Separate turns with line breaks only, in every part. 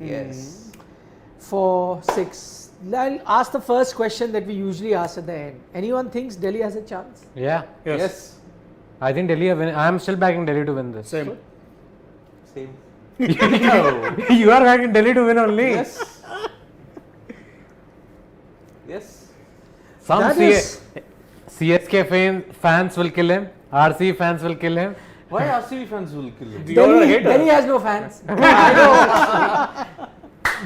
Yes.
4-6. I'll ask the first question that we usually ask at the end. Anyone thinks Delhi has a chance?
Yeah.
Yes.
I think Delhi are winning. I am still backing Delhi to win this.
Same.
Same.
You are backing Delhi to win only.
Yes. Yes.
Some
That is-
CSK fans will kill him. RC fans will kill him.
Why RCB fans will kill him?
You're a hater.
Delhi has no fans.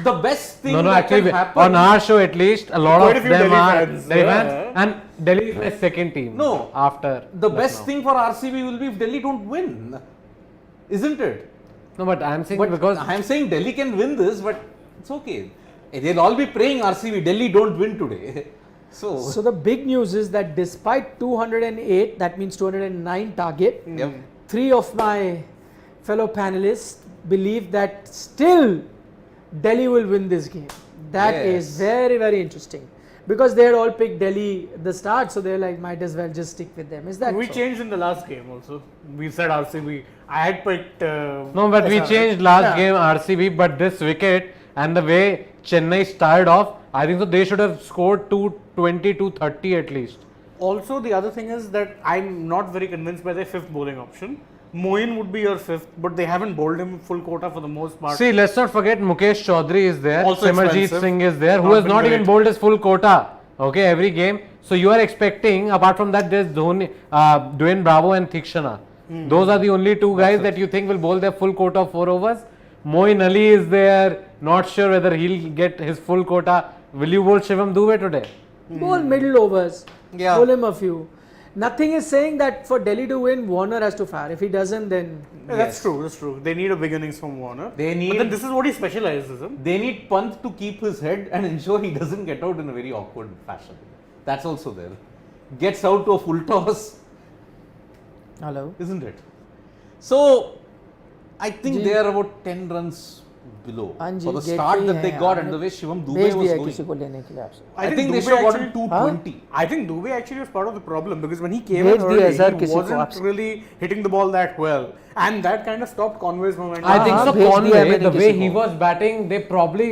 The best thing
No,
that
actually,
can happen.
on our show at least, a lot
Quite a
of
few
them
Delhi
are
fans.
Delhi
Yeah.
fans. And Delhi is my second team.
No.
After
The
Lucknow.
best thing for RCB will be if Delhi don't win. Isn't it?
No, but I am saying
But
because
I am saying Delhi can win this, but it's okay. They'll all be praying RCB. Delhi don't win today.
So the big news is that despite 208, that means 209 target,
Yep.
3 of my fellow panelists believe that still Delhi will win this game. That is
Yes.
very, very interesting. Because they had all picked Delhi at the start, so they're like, might as well just stick with them. Is that
We
so?
changed in the last game also. We said RCB. I had picked.
no, but we
SRH.
changed last
Yeah.
game RCB, but this wicket and the way Chennai started off, I think so they should have scored 220, 230 at least.
Also, the other thing is that I'm not very convinced by their fifth bowling option. Moin would be your fifth, but they haven't bowled him full quota for the most part.
See, let's not forget Mukesh Chaudhary is there,
Also
Simarjeet
expensive.
Singh is there, who
Not
has
been
not even
great.
bowled his full quota. Okay, every game. So you are expecting, apart from that, there's Dhoni, Dwayne Bravo and Thikshana. Those are the only two guys that you think will bowl their full quota of 4 overs. Moin Ali is there. Not sure whether he'll get his full quota. Will you bowl Shivam Dube today?
Bowl middle overs.
Yeah.
Bowl him a few. Nothing is saying that for Delhi to win, Warner has to fire. If he doesn't, then
Yeah, that's true. That's true. They need a big innings from Warner.
They
But
need-
then this is what he specializes in.
They need Pant to keep his head and ensure he doesn't get out in a very awkward fashion. That's also there. Gets out to a full toss,
hello.
isn't it? So, I think
ji.
they are about 10 runs below
हाँ जी,
for the
get
start
गई
that they
हैं,
got
आपने
and the way Shivam Dube
भेज
was
दिया
going.
किसी को लेने के लिए आपसे.
I think they
Dube
should have gotten
actually-
220.
I think Dube actually was part of the problem because when he came
भेज
in
दिया
early,
सर
he
किसी को
wasn't
आपसे.
really hitting the ball that well, and that kind of stopped Conway's momentum.
I think
हाँ,
so.
भेज दिया
Conway,
मैंने
the way
किसी
he
को.
was batting, they probably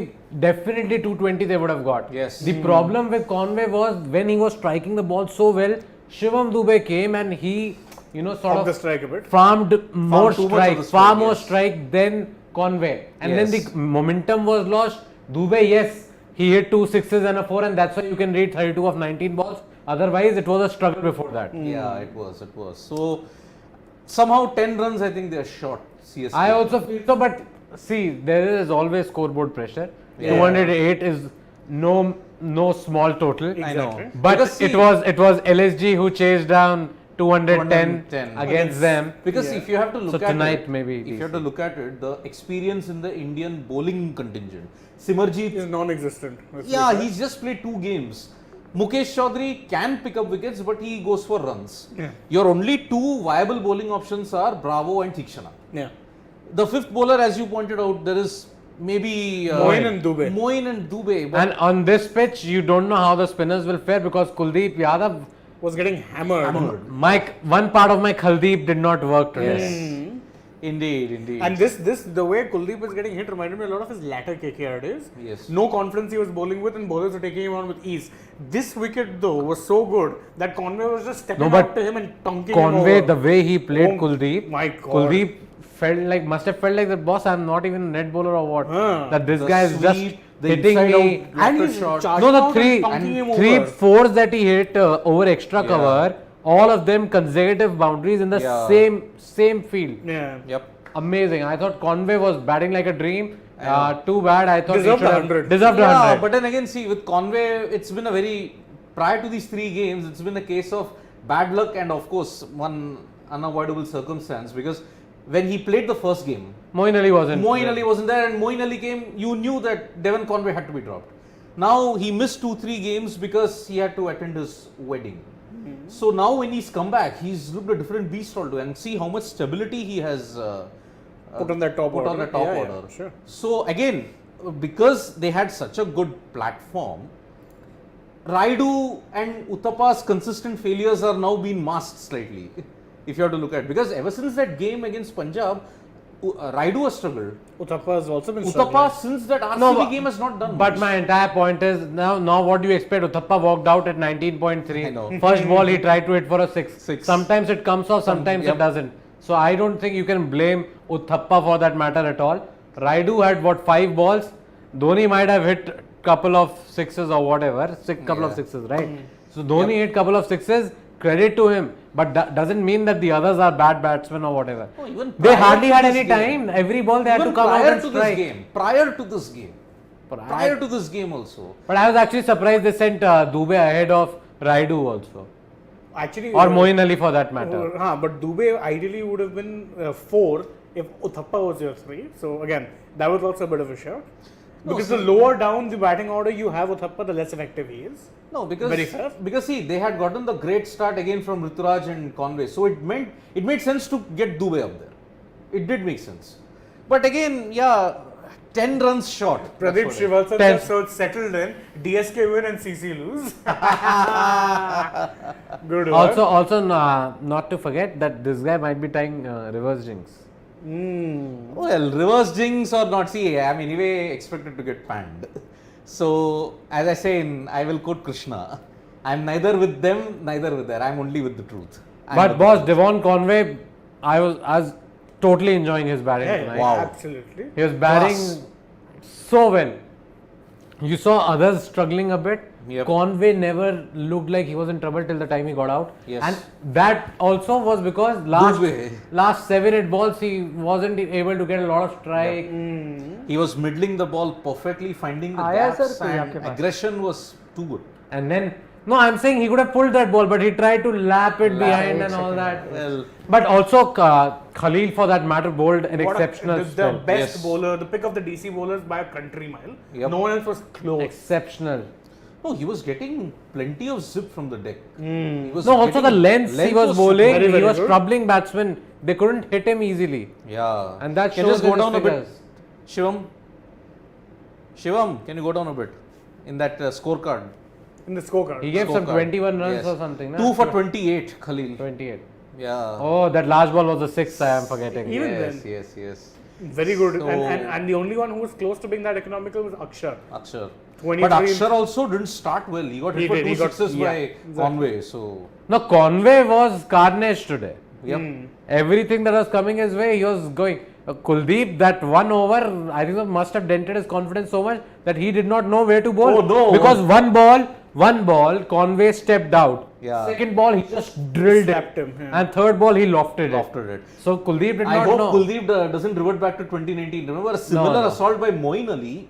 definitely 220 they would have got.
Yes.
The problem with Conway was when he was striking the ball so well, Shivam Dube came and he, sort
Off
of
the strike a bit.
farmed more
too much of
strike,
the
far
strike,
more
yes.
strike than Conway. And then
Yes.
the momentum was lost. Dube, yes, he hit 2 sixes and a 4, and that's why you can read 32 of 19 balls. Otherwise, it was a struggle before that.
Yeah, it was. So, somehow 10 runs, I think they are short. CSK.
I also feel so, but see, there is always scoreboard pressure.
Yeah.
208 is no small total.
I know.
Exactly.
But
Because see-
it was LSG who chased down 210
210
against them.
Because
Yeah.
if you have to look
So
at
tonight
it,
maybe
if you have
DC.
to look at it, the experience in the Indian bowling contingent, Simarjeet,
Is non-existent.
yeah, he's just played 2 games. Mukesh Chaudhary can pick up wickets, but he goes for runs.
Yeah.
Your only 2 viable bowling options are Bravo and Thikshana.
Yeah.
The 5th bowler, as you pointed out, there is maybe
Moin and Dube.
Moin and Dube. But
And on this pitch, you don't know how the spinners will fare because Kuldeep Yadav,
Was getting hammered.
one part of my Kuldeep did not work today.
yes. Indeed.
And this the way Kuldeep was getting hit reminded me a lot of his latter KKR days.
Yes.
No confidence he was bowling with, and bowlers were taking him on with ease. This wicket though was so good that Conway was just stepping
No, but
up to him and tonking
Conway,
him
the
over.
way he played
Oh
Kuldeep,
my God.
Kuldeep must have felt like the boss. I'm not even a net bowler or what.
Huh.
That this
The
guy is just
sweep, the
hitting
inside
me.
out
and
blocker
he's
shot.
charging
No, the
out
three
and tonking him
three
over.
fours that he hit over extra
Yeah.
cover, all of them consecutive boundaries in the
Yeah.
same field.
Yeah.
Yep.
Amazing. I thought Conway was batting like a dream.
I know.
Too bad. I thought
Deserved
he should have
100.
deserved
Yeah,
100.
but then again, see, with Conway, it's been a very, prior to these 3 games, it's been a case of bad luck and of course one unavoidable circumstance, because when he played the first game,
Moin Ali wasn't.
Moin Ali wasn't there and Moin Ali came, you knew that Devon Conway had to be dropped. Now he missed 2-3 games because he had to attend his wedding. So now when he's come back, he's looked a different beast altogether, and see how much stability he has
Put on that top
put
order.
on the top
Yeah,
order.
yeah, sure.
So again, because they had such a good platform, Raidu and Uttapa's consistent failures are now being masked slightly. If you have to look at it. Because ever since that game against Punjab, Raidu has struggled.
Uthappa has also been
Uthappa,
struggling.
since that RCB
No, but-
game, has not done
But
much.
my entire point is now what do you expect? Uthappa walked out at 19.3.
I know.
First ball he tried to hit for a 6.
Six.
Sometimes it comes off, sometimes
Yep.
it doesn't. So I don't think you can blame Uthappa for that matter at all. Raidu had what 5 balls. Dhoni might have hit couple of sixes or whatever, couple of
Yeah.
sixes, right? So Dhoni hit couple of sixes. Credit to him, but that doesn't mean that the others are bad batsmen or whatever.
No, even
They
prior
hardly
to
had
this
any
game.
time. Every ball they had to
Even
come out
prior
and
to
strike.
this game. Prior to this game also.
But I was actually surprised they sent Dube ahead of Raidu also.
Actually,
Or Moeen Ali for that matter.
But Dube ideally would have been 4 if Uthappa was your 3. So again, that was also a bit of a shock. Because the lower down the batting order you have Uthappa, the less effective he is.
No, because
Very fair.
see, they had gotten the great start again from Rituraj and Conway, so it made sense to get Dube up there. It did make sense, but again, yeah, 10 runs short. That's
Pradeep
what it-
Srivastava
Ten.
so it's settled in. DSK win and CC lose. Good one.
Also, not to forget that this guy might be tying reverse jinx.
Well, reverse jinx or not, see, I'm anyway expected to get panned. So, as I say, I will quote Krishna. I'm neither with them, neither with them. I'm only with the truth. I'm
But
with
boss,
the truth.
Devon Conway, I was totally enjoying his batting tonight.
Wow.
Absolutely.
He was batting
Class.
so well. You saw others struggling a bit.
Yep.
Conway never looked like he was in trouble till the time he got out.
Yes.
And that also was because
Dube.
last 7-8 balls he wasn't able to get a lot of strike.
He was middling the ball perfectly, finding the
आया
gaps,
sir कोई
and
आपके पास?
aggression was too good.
And then, no, I'm saying he could have pulled that ball, but he tried to lap it behind and all
second.
that.
Well,
But also, Khalil, for that matter, bowled an
What
exceptional
the
spell.
best
Yes.
bowler, the pick of the DC bowlers by a country mile.
Yep.
No one else was close.
Exceptional.
no, he was getting plenty of zip from the deck. He was
No, also the
getting-
length he was
super-
bowling,
very,
he
very
was
good.
troubling batsmen. They couldn't hit him easily.
Yeah.
And that
Can you
shows
just go
in his
down a bit?
figures.
Shivam, can you go down a bit in that scorecard?
In the scorecard.
He gave some
Scorecard.
21 runs
Yes.
or something. na?
2 for 28, Khalil.
28.
Yeah.
Oh, that last ball was the 6th, I am forgetting.
Even
yes,
then.
yes.
Very good.
So-
And the only one who was close to being that economical was Akshar.
Akshar.
23
But Akshar also didn't start well. He got hit
He
for
did,
2
he got-
sixes
yeah,
by
exactly.
Conway. So,
No, Conway was carnage today.
yep.
Everything that was coming his way, he was going. Kuldeep, that one over, I think must have dented his confidence so much that he did not know where to bowl.
Oh, no.
Because one ball, Conway stepped out.
Yeah.
Second ball, he just drilled
Slapped
it.
him, yeah.
And third ball, he lofted
Lofted it.
So Kuldeep did
I
not
hope
know.
Kuldeep doesn't revert back to 2019. Remember a similar
no.
assault by Moeen Ali,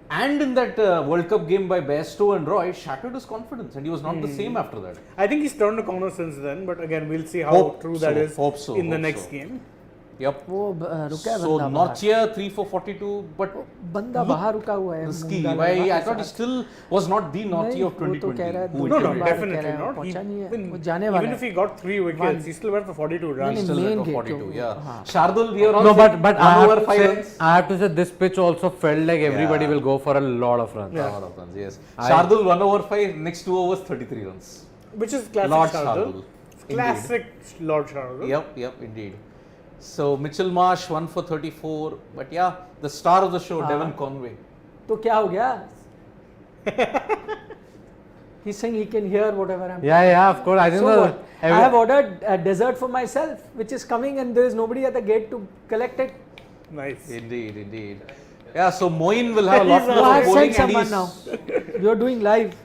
and in that World Cup game by Bairstow and Roy shattered his confidence, and he was not the same after that.
I think he's turned the corner since then, but again, we'll see how
Hope
true
so,
that is
hope so,
in the
hope
next
so.
game.
Yep.
वो रुका है
So
बंदा
Nortje 3 for 42, but
बंदा बाहर रुका हुआ है
risky.
मुंगा
Why?
लगा
I
के
thought he
साथ।
still was not the Nortje
नहीं,
of
वो तो
2020.
कह रहा है
who
दो
No,
interviewed.
no,
बार
definitely
कह रहा है,
not.
पहुंचा नहीं है,
Even-
वो जाने वाला
Even
है।
if he got 3 wickets, he still went for 42 runs.
नहीं,
Still
main
went for
gate
42.
को-
Yeah.
हाँ।
Shardul, we are all
No,
saying
but
one over 5
say,
runs.
I have to say this pitch also felt like everybody
Yeah.
will go for a lot of runs.
Yeah.
Lot of runs, yes.
I-
Shardul 1 over 5, next 2 overs 33 runs.
Which is classic
Lord
Shardul.
Shardul.
Classic Lord Shardul.
Yep, indeed. So Mitchell Marsh 1 for 34, but yeah, the star of the show, Devon Conway.
तो क्या हो गया? He's saying he can hear whatever I'm.
Yeah, of course. I think
So
the,
what? I have ordered a dessert for myself, which is coming, and there is nobody at the gate to collect it.
Nice.
Indeed. Yeah, so Moeen will have a lot
He's
more
I have
bowling,
sent
and
someone now. You're doing live.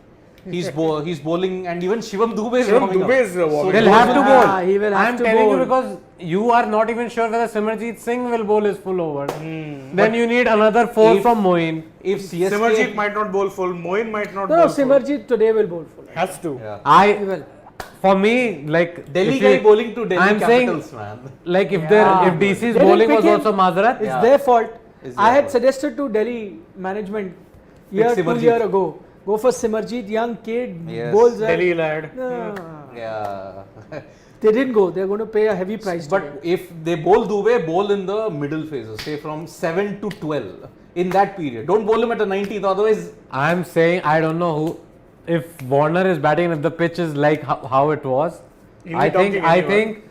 he's bowling, and even Shivam Dube is
Shivam
warming
Dube
up.
is warming
they'll
up.
have to bowl.
Ah, he will have
I'm
to
telling you
bowl.
because you are not even sure whether Simarjeet Singh will bowl his full over. Then you need another 4
If-
from Moeen.
If CSK,
Simarjeet might not bowl full. Moeen might not
No,
bowl
no,
full.
Simarjeet today will bowl full.
Has to.
yeah.
He will.
For me, like
Delhi
if
guy
you-
bowling to Delhi
I'm
Capitals,
saying,
man.
like if
Yeah.
if DC's
They
bowling
didn't
was
pick him.
also Mazarat,
It's
Yeah.
their fault.
It's
I
their
had
fault.
suggested to Delhi management year 2
Simarjeet.
year ago. Go for Simarjeet, young kid,
Yes.
bowls.
Delhi lad.
No.
Yeah.
They didn't go. They're going to pay a heavy price.
But
today.
if they bowl Dube, bowl in the middle phases, say from 7 to 12 in that period. Don't bowl him at the 19th, otherwise.
I'm saying I don't know who. If Warner is batting, if the pitch is like how it was,
He'll be
I
talking
think
anyone.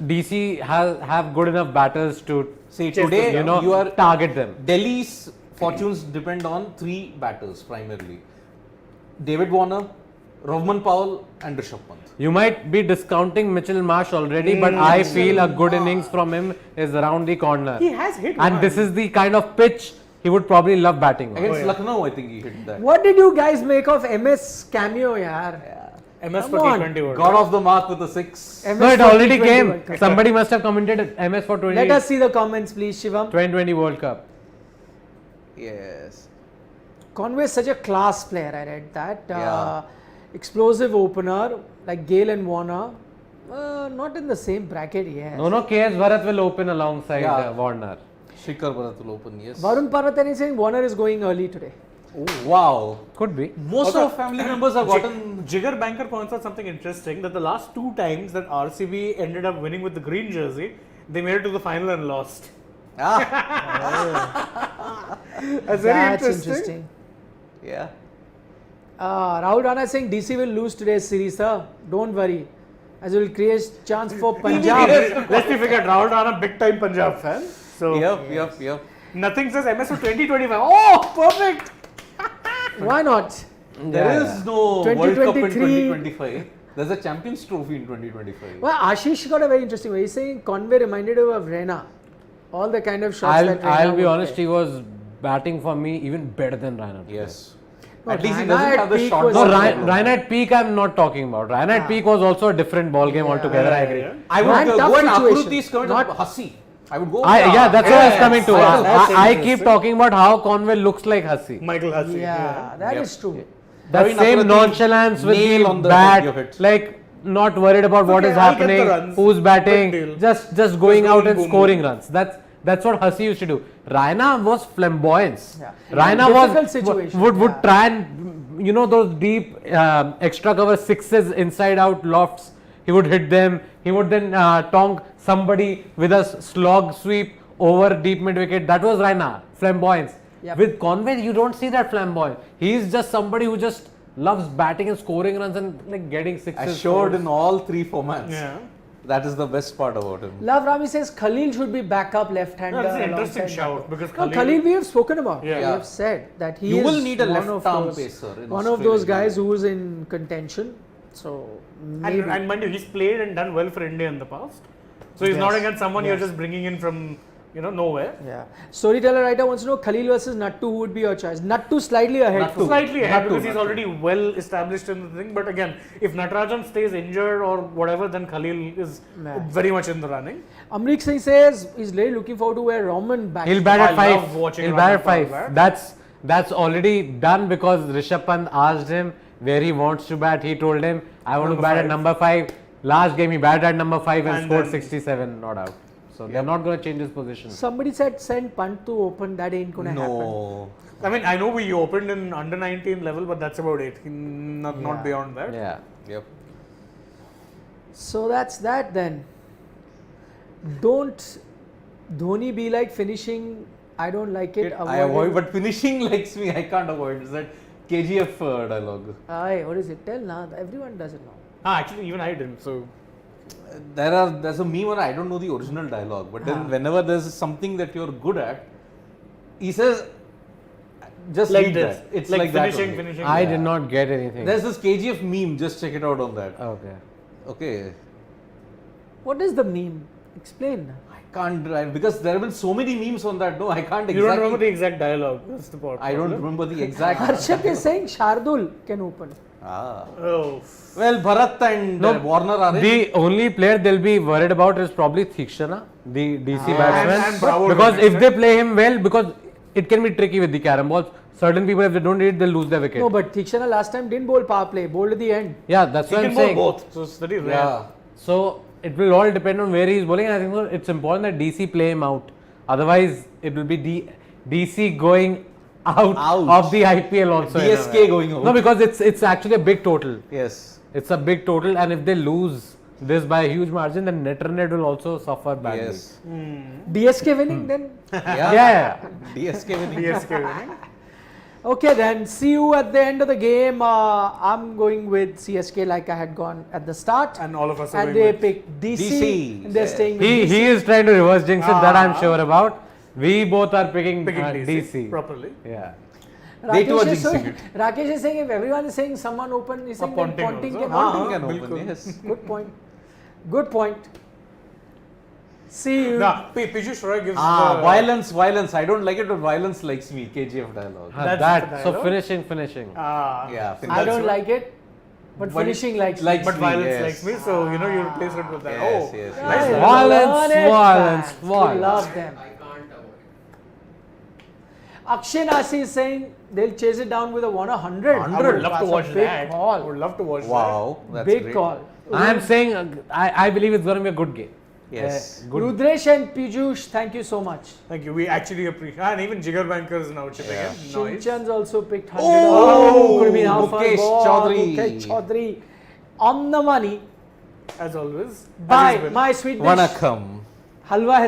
DC have good enough batters to
See,
Chase
today
them
you know target them.
Delhi's fortunes depend on 3 batters primarily: David Warner, Rovman Powell, and Rishabh Pant.
You might be discounting Mitchell Marsh already, but I feel a good innings from him is around the corner.
He has hit
And
one.
this is the kind of pitch he would probably love batting on.
Against
yeah.
Lucknow, I think he hit that.
What did you guys make of MS cameo, yaar?
MS
Come
for
on.
T20 World
Got
Cup.
off the mark with a 6.
MS
No, it
for
already
T20
came.
World Cup.
Somebody must have commented MS for
Let us see the comments, please, Shivam.
2020 World Cup.
Yes.
Conway is such a class player, I read that.
Yeah.
Explosive opener, like Gale and Warner. Not in the same bracket, yes.
No, KS Bharat will open alongside
Yeah.
Warner.
Shikhar Bharat will open, yes.
Varun Parvatani is saying Warner is going early today.
Oh, wow.
Could be.
Most
Okay.
of family members have gotten.
Jigger Banker points out something interesting that the last 2 times that RCB ended up winning with the green jersey, they made it to the final and lost. That's very interesting.
Yeah.
Rahul Rana is saying DC will lose today's series, sir. Don't worry. As it will create chance for Punjab.
Let's be figured, Rahul Rana, big time Punjab fan. So
Yep.
nothing says MS for 2025. Oh, perfect.
Why not?
There is no World Cup in
2023.
2025. There's a Champions Trophy in 2025.
Well, Ashish got a very interesting way. He's saying Conway reminded him of Reina. All the kind of shots that Reina
I'll be
would
honest,
play.
he was batting for me even better than Rainer.
Yes.
No,
At least he
Raina
doesn't
at
have the
peak
shot.
was-
No,
No,
Rainer at peak I'm not talking about. Rainer at peak was also a different ball game altogether, I agree.
I would
And tough
go and
situation.
Akruti's comment
Not-
of Hussey. I would go.
Yeah, that's what I was coming to.
That's
I keep
interesting.
talking about how Conway looks like Hussey.
Michael Hussey.
Yeah, that is true.
That
Praveen
same
Akrati,
nonchalance with
nail
the
on the head you
bat,
hit.
like not worried about what
Okay,
is
I'll get the
happening,
runs.
who's batting,
Big deal.
just going
Just
out
going
and
boom,
scoring
boom.
runs. That's what Hussey used to do. Raina was flamboyance.
Yeah.
Raina
Difficult situation,
would
yeah.
try and those deep extra cover sixes inside out lofts. He would hit them. He would then tonk somebody with a slog sweep over deep mid wicket. That was Raina, flamboyance.
Yep.
With Conway, you don't see that flamboyance. He's just somebody who just loves batting and scoring runs and like getting sixes.
Assured
fours.
in all 3 formats.
Yeah.
That is the best part about him.
Love Rami says Khalil should be backup left-hander.
That's an interesting
alongside
shout
Nato.
because
No, Khalil we have spoken about.
Yeah.
We
Yeah.
have said that he
You
is
will need a
one
left
of
arm
those-
pacer in
one of those
Australia.
guys who is in contention. So maybe.
And mind you, he's played and done well for India in the past. So he's not
Yes.
against someone you're
Yes.
just bringing in from nowhere.
Yeah. Storyteller writer wants to know Khalil versus Nattu, who would be your choice? Nattu slightly ahead.
Nattu.
for me.
Slightly ahead
Nattu,
because he's
Nattu.
already well established in the thing. But again, if Natarajan stays injured or whatever, then Khalil is
Yeah.
very much in the running.
Amrik Singh says he's really looking forward to where Roman back.
He'll bat
I
at 5.
love watching
He'll
Rahman
bat at 5.
Paul
That's already done because Rishabh Pant asked him where he wants to bat. He told him, I want to
Number
bat at
5.
number 5. Last game he batted at number 5 and,
And
scored
then-
67 not out. So they're not going to change his position.
Somebody said send Pant to open. That ain't gonna happen.
No.
I mean, I know we opened in under 19 level, but that's about it. Not
Yeah.
beyond that.
Yeah.
Yep.
So that's that then. Don't Dhoni be like finishing. I don't like it.
I avoid, but finishing likes me. I can't avoid. Is that KGF dialogue?
Aye, what is it? Tell now. Everyone does it now.
Actually, even I didn't. So
There's a meme where I don't know the original dialogue, but then whenever there's something that you're good at, he says, just
like
read
this,
that. It's like that only.
finishing.
I did not get anything.
There's this KGF meme. Just check it out on that.
Okay.
Okay.
What is the meme? Explain.
I can't drive because there have been so many memes on that. No, I can't
You don't
exactly.
remember the exact dialogue. That's the part.
I don't remember the exact.
Harshit is saying Shardul can open.
Oh.
Well, Bharat and Warner are in.
The only player they'll be worried about is probably Thikshana, the DC batsman.
and Bravo
because
to an
if they play him well, because it can be tricky with the carom balls. Certain people, if they don't hit it, they'll lose their wicket.
No, but Thikshana last time didn't bowl power play. Bowled at the end.
Yeah, that's
He
what
can
I'm
bowl
saying.
both. So it's very rare.
Yeah.
So it will all depend on where he's bowling, and I think so it's important that DC play him out. Otherwise, it will be DC going out
Ouch.
of the IPL also. in a
DSK
way.
going out.
No, because it's actually a big total.
Yes.
It's a big total, and if they lose this by a huge margin, then net run rate will also suffer badly.
Yes.
DSK winning then?
Yeah.
Yeah.
DSK winning.
DSK winning.
Okay, then see you at the end of the game. I'm going with CSK like I had gone at the start.
And all of us are
And
going
they
with
picked DC.
DC,
And they're
yes.
staying with
He
DC.
is trying to reverse jinx it, that I'm
Ah.
sure about. We both are picking,
DC,
DC.
properly.
Yeah.
They too are
Rakesh is,
jinxing
so,
it.
Rakesh is saying if everyone is saying someone open, he's saying then
Ponting
Ponting
also.
can
Ah,
open.
Can open,
Bilkul.
yes.
Good point. Good point. See you.
Nah, Piyush Roy gives
Violence. I don't like it, but violence likes me. KGF dialogue.
That's
That.
the
So
dialogue.
finishing.
Yeah.
I don't
what-
like it, but
But
finishing likes
likes
me.
But violence
yes.
likes me, so you know you replace it with that.
Yes,
oh,
yes,
Yeah,
nice.
yes.
Violence,
learn it,
violence,
fans. We
violence.
love them.
I can't avoid.
Akshay Nasi is saying they'll chase it down with a 100.
I would love to
That's a
watch
big
that. I
Call.
would love to watch
Wow, that's
Big
great.
call.
I'm saying, I believe it's going to be a good game.
Yes.
Good.
Rudresh and Piyush, thank you so much.
that. Thank you. We actually appreciate. And even Jigger Banker is now chipping
Yeah.
in. Nice.
Shinchan's also picked 100.
Oh,
could have been half a
Mukesh
ball.
Chaudhary.
Mukesh Chaudhary on the money.
As always. As
Bye,
he's been.
my sweet dish.
Vanakkam.
Halwa has